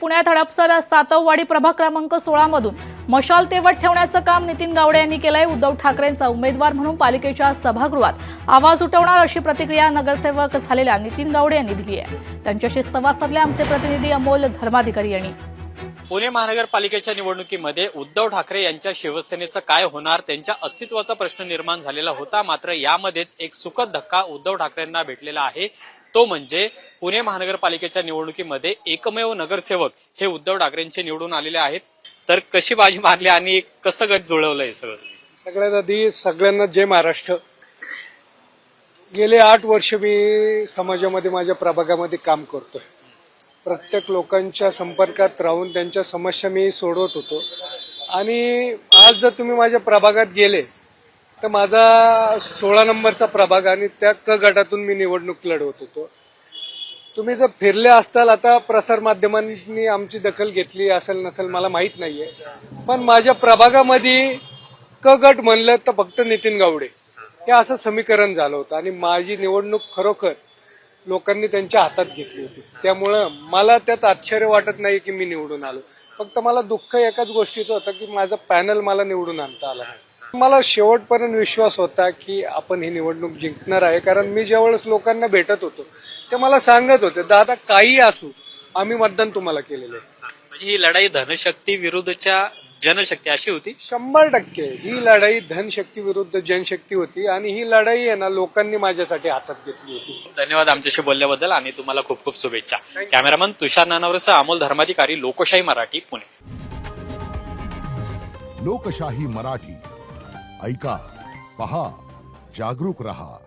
पुण्यात हडपसर सातववाडी प्रभाग क्रमांक 16 मधून मशाल तेवत ठेवण्याचं काम नितीन गावडे यांनी केलंय। उद्धव ठाकरेंचा उमेदवार म्हणून पालिकेच्या सभागृहात आवाज उठवणार अशी प्रतिक्रिया नगरसेवक झालेल्या नितीन गावडे यांनी दिली आहे। त्यांच्याशी संवाद साधले आमचे प्रतिनिधी अमोल धर्माधिकारी यांनी। पुणे महानगरपालिकेच्या निवडणुकीमध्ये उद्धव ठाकरे यांच्या शिवसेनेचं काय होणार, त्यांच्या अस्तित्वाचा प्रश्न निर्माण झालेला होता। मात्र यामध्येच एक सुखद धक्का उद्धव ठाकरेंना भेटलेला आहे, तो म्हणजे पुणे महानगरपालिकेच्या निवडणुकीमध्ये एकमेव नगरसेवक हे उद्धव ठाकरेंचे निवडून आलेले आहेत। तर कशी बाजी मारली आणि कसं गट जुळवलंय सगळं? सगळ्यात आधी सगळ्यांना जय महाराष्ट्र। गेले 8 वर्ष मी समाजामध्ये माझ्या प्रभागामध्ये काम करतोय। प्रत्येक लोकांच्या संपर्कात राहून त्यांच्या समस्या मी सोडवत होतो आणि आज जर तुम्ही माझ्या प्रभागात गेले तर माझा 16 नंबरचा प्रभाग आणि त्या क गटातून मी निवडणूक लढवत होतो। तुम्ही जर फिरले असताल, आता प्रसार माध्यमांनी आमची दखल घेतली असेल नसेल मला माहित नाहीये, पण माझ्या प्रभागामध्ये क गट म्हणलं तर फक्त नितीन गावडे हे असं समीकरण झालं होतं आणि माझी निवडणूक खरोखर लोकांनी त्यांच्या हातात घेतली होती। त्यामुळं मला त्यात आश्चर्य वाटत नाही की मी निवडून आलो। फक्त मला दुःख एकाच गोष्टीचं होतं की माझा पॅनल मला निवडून आणता आला नाही। मला शेवटपर्यंत विश्वास होता की आपण ही निवडणूक जिंकणार आहे, कारण मी ज्यावेळेस लोकांना भेटत होतो ते मला सांगत होते, दादा काही असू आम्ही मतदान तुम्हाला केलेलं आहे। म्हणजे ही लढाई धनशक्ती विरुद्धच्या जनशक्ती अशी होती। 100% ही लढाई धनशक्ती विरुद्ध जनशक्ती होती आणि ही लढाई आहे ना लोकांनी माझ्यासाठी हातात घेतली होती। धन्यवाद आमच्याशी बोलल्याबद्दल आणि तुम्हाला खूप खूप शुभेच्छा। कॅमेरामन तुषार नानावरसह अमोल धर्माधिकारी, लोकशाही मराठी, पुणे। लोकशाही मराठी ऐका, पहा, जागरूक रहा।